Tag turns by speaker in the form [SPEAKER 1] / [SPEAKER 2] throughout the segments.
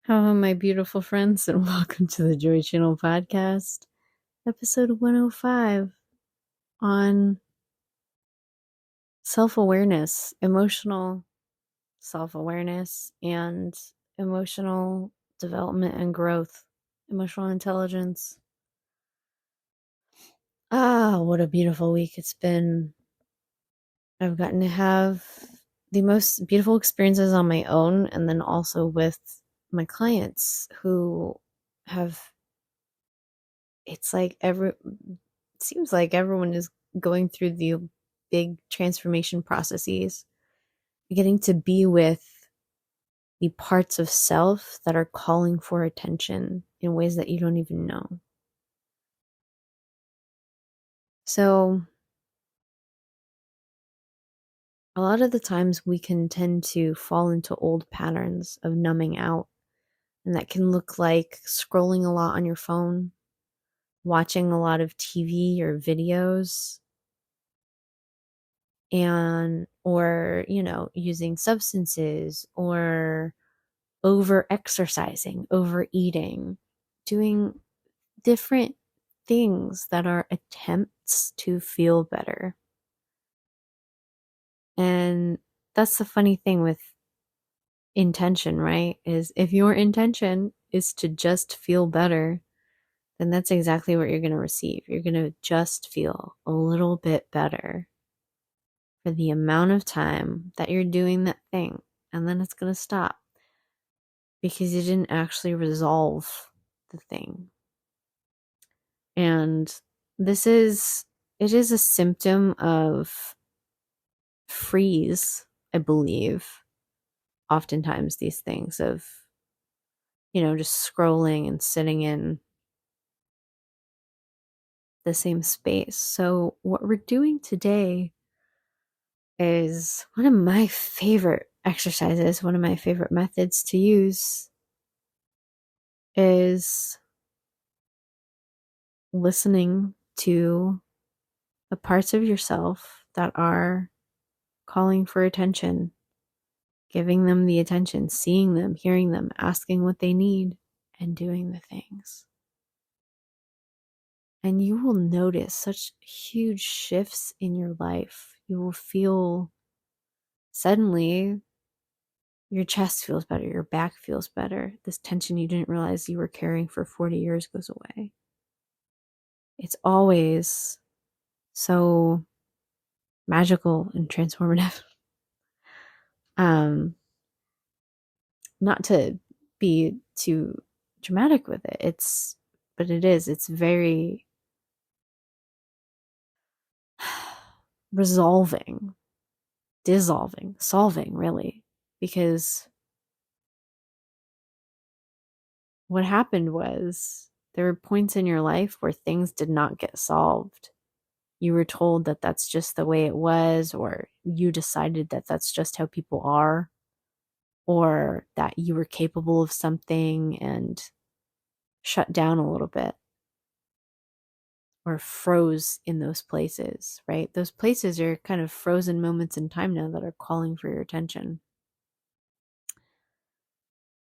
[SPEAKER 1] Hello, my beautiful friends, and welcome to the Joy Channel podcast, episode 105 on self awareness, emotional self awareness, and emotional development and growth, emotional intelligence. What a beautiful week it's been. I've gotten to have the most beautiful experiences on my own, and then also with my clients who have it's like it seems like everyone is going through the big transformation processes, getting to be with the parts of self that are calling for attention in ways that you don't even know. So, a lot of the times we can tend to fall into old patterns of numbing out, and that can look like scrolling a lot on your phone, watching a lot of TV or videos, and or using substances or over exercising, overeating, doing different things that are attempts to feel better. And that's the funny thing with intention, right? Is if your intention is to just feel better, then that's exactly what you're going to receive. You're going to just feel a little bit better for the amount of time that you're doing that thing, and then it's going to stop because you didn't actually resolve the thing. And it is a symptom of freeze, I believe. Oftentimes these things of, just scrolling and sitting in the same space. So what we're doing today is one of my favorite exercises, one of my favorite methods to use is listening to the parts of yourself that are calling for attention, giving them the attention, seeing them, hearing them, asking what they need, and doing the things. And you will notice such huge shifts in your life. You will feel suddenly your chest feels better, your back feels better. This tension you didn't realize you were carrying for 40 years goes away. It's always so magical and transformative. Um, Not to be too dramatic with it. But it is. It's very resolving, dissolving, solving, really. Because what happened was there were points in your life where things did not get solved. You were told that that's just the way it was, or you decided that that's just how people are, or that you were capable of something and shut down a little bit or froze in those places, right? Those places are kind of frozen moments in time now that are calling for your attention.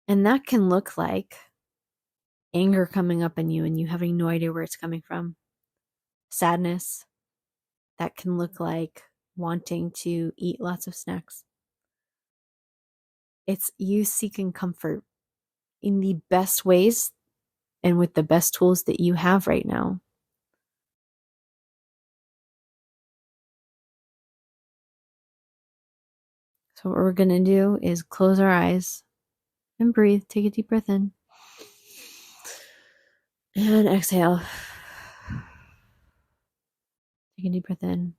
[SPEAKER 1] And that can look like anger coming up in you and you having no idea where it's coming from. Sadness, that can look like wanting to eat lots of snacks. It's you seeking comfort in the best ways and with the best tools that you have right now. So, what we're going to do is close our eyes and breathe. Take a deep breath in and exhale. Take a deep breath in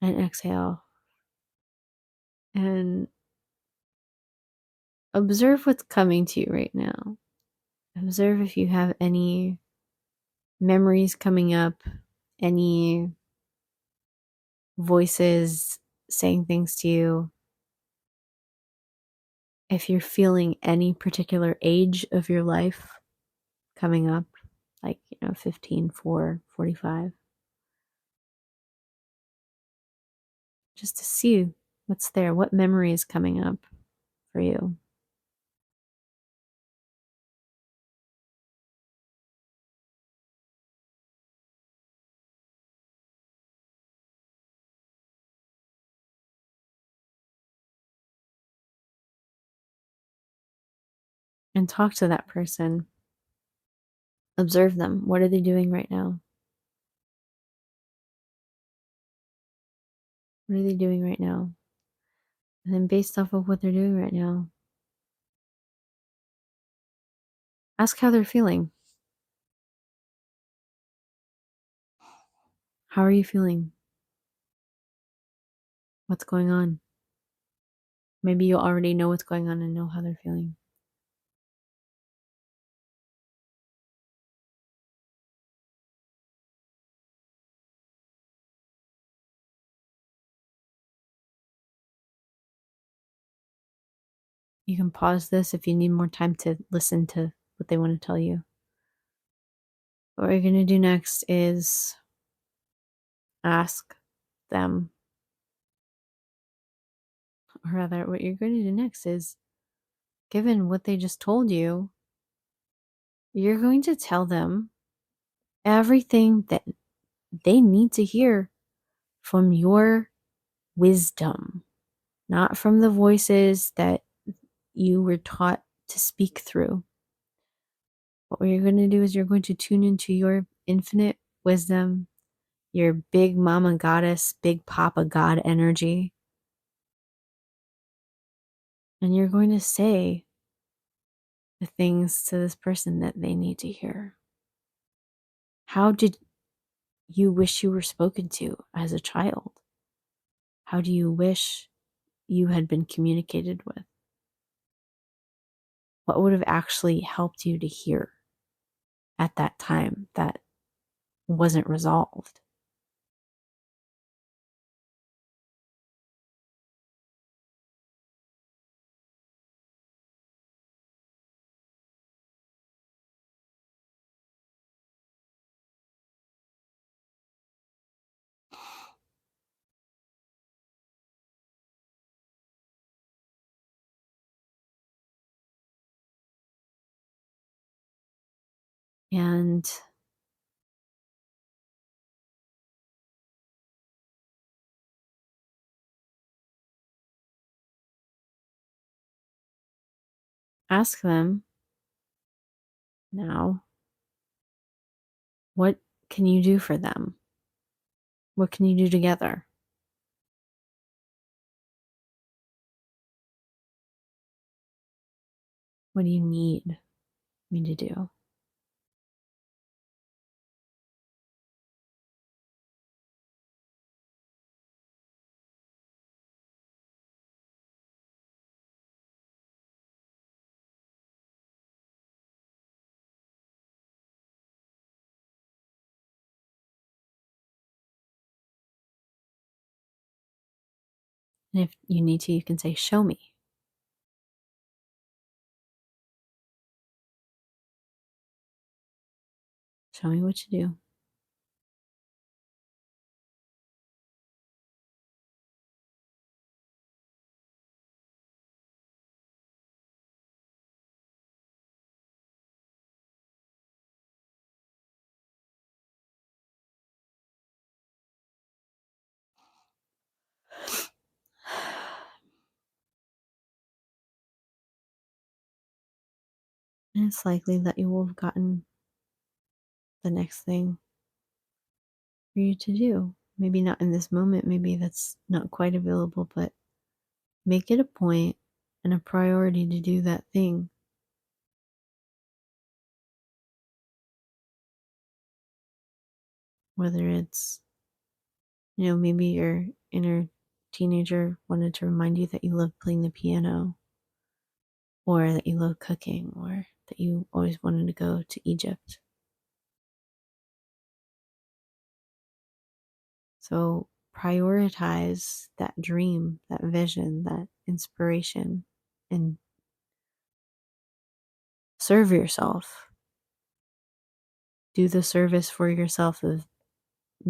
[SPEAKER 1] and exhale. And observe what's coming to you right now. Observe if you have any memories coming up, any voices saying things to you. If you're feeling any particular age of your life coming up, like, 15, 4, 45, just to see what's there, what memory is coming up for you. and talk to that person. Observe them. What are they doing right now? What are they doing right now? And then based off of what they're doing right now, ask how they're feeling. How are you feeling? What's going on? Maybe you already know what's going on and know how they're feeling. You can pause this if you need more time to listen to what they want to tell you. What you're going to do next is ask them, or rather, what you're going to do next is, given what they just told you, you're going to tell them everything that they need to hear from your wisdom, not from the voices that you were taught to speak through. What you're going to do is you're going to tune into your infinite wisdom, your big mama goddess, big papa god energy, and you're going to say the things to this person that they need to hear. How did you wish you were spoken to as a child? How do you wish you had been communicated with? What would have actually helped you to hear at that time that wasn't resolved? And ask them now, what can you do for them? What can you do together? What do you need me to do? And if you need to, you can say, show me. Show me what you do. And it's likely that you will have gotten the next thing for you to do. Maybe not in this moment, maybe that's not quite available, but make it a point and a priority to do that thing. Whether it's, maybe your inner teenager wanted to remind you that you love playing the piano, or that you love cooking, or that you always wanted to go to Egypt. So prioritize that dream, that vision, that inspiration, and serve yourself. Do the service for yourself of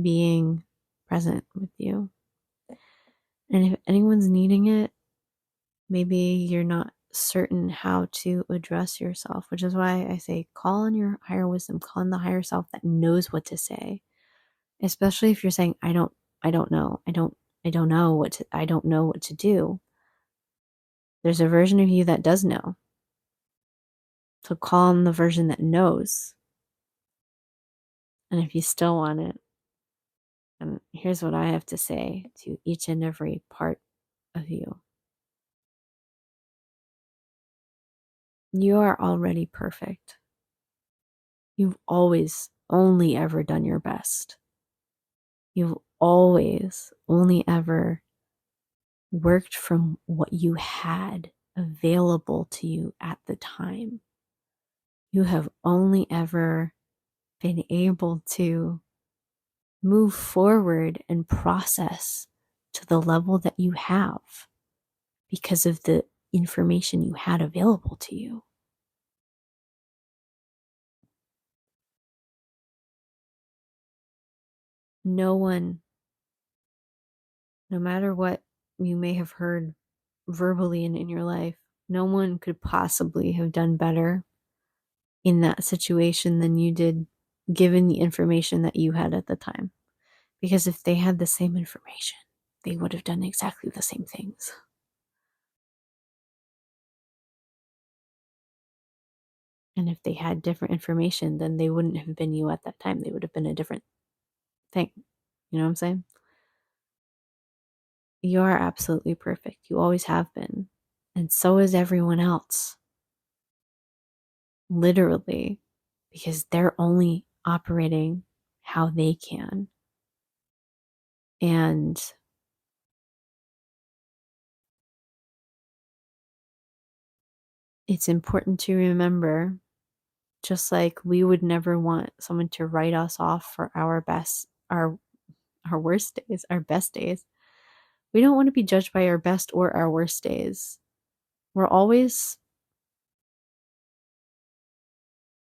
[SPEAKER 1] being present with you. And if anyone's needing it, maybe you're not certain how to address yourself, which is why I say call on your higher wisdom, call on the higher self that knows what to say. Especially if you're saying, I don't know. I don't know what to do. There's a version of you that does know. So call on the version that knows. And if you still want it, and here's what I have to say to each and every part of you. You are already perfect. You've always only ever done your best. You've always only ever worked from what you had available to you at the time. You have only ever been able to move forward and process to the level that you have because of the information you had available to you. No one, no matter what you may have heard verbally and in your life, no one could possibly have done better in that situation than you did, given the information that you had at the time. Because if they had the same information, they would have done exactly the same things. And if they had different information, then they wouldn't have been you at that time. They would have been a different thing. You know what I'm saying? You are absolutely perfect. You always have been. And so is everyone else. Literally. Because they're only operating how they can. And it's important to remember, just like we would never want someone to write us off for our worst days, our best days. We don't want to be judged by our best or our worst days. We're always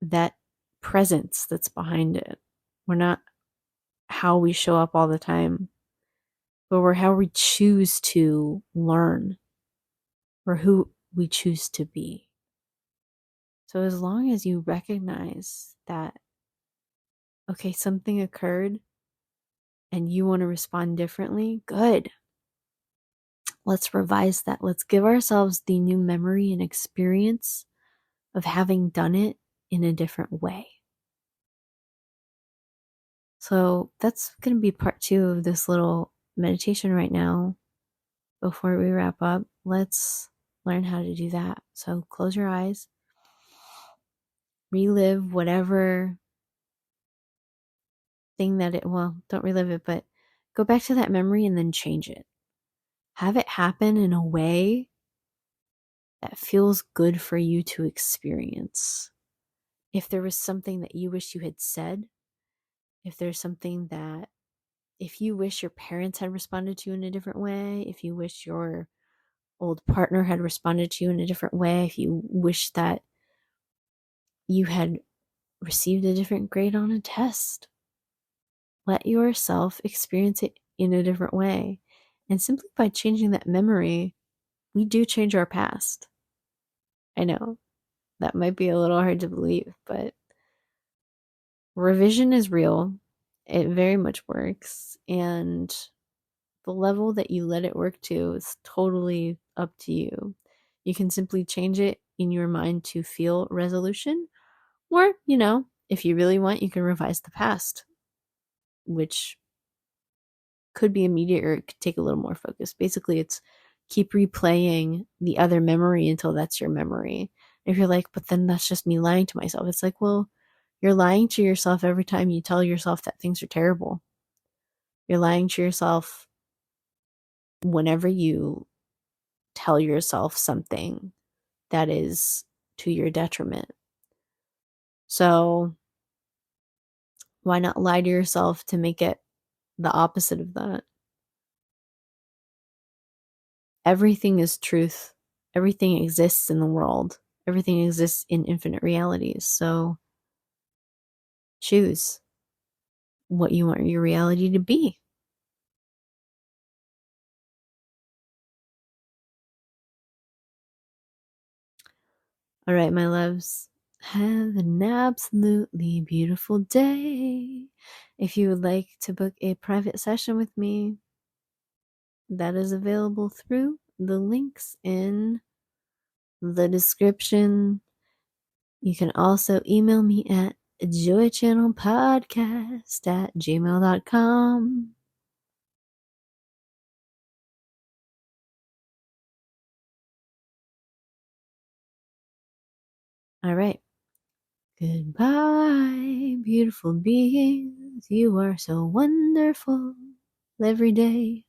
[SPEAKER 1] that presence that's behind it. We're not how we show up all the time, but we're how we choose to learn or who we choose to be. So as long as you recognize that, okay, something occurred and you want to respond differently, good. Let's revise that. Let's give ourselves the new memory and experience of having done it in a different way. So that's going to be part 2 of this little meditation right now. Before we wrap up, let's learn how to do that. So close your eyes, relive whatever thing don't relive it, but go back to that memory and then change it. Have it happen in a way that feels good for you to experience. If there was something that you wish you had said, if there's something that, if you wish your parents had responded to you in a different way, if you wish your old partner had responded to you in a different way, if you wish that you had received a different grade on a test, let yourself experience it in a different way. And simply by changing that memory, we do change our past. I know that might be a little hard to believe, but revision is real. It very much works. And the level that you let it work to is totally up to you. You can simply change it in your mind to feel resolution. Or, if you really want, you can revise the past, which could be immediate or it could take a little more focus. Basically, it's keep replaying the other memory until that's your memory. If you're like, but then that's just me lying to myself. It's like, well, you're lying to yourself every time you tell yourself that things are terrible. You're lying to yourself whenever you tell yourself something that is to your detriment. So why not lie to yourself to make it the opposite of that? Everything is truth. Everything exists in the world. Everything exists in infinite realities. So choose what you want your reality to be. All right, my loves. Have an absolutely beautiful day. If you would like to book a private session with me, that is available through the links in the description. You can also email me at joychannelpodcast@gmail.com. All right. Goodbye, beautiful beings. You are so wonderful every day.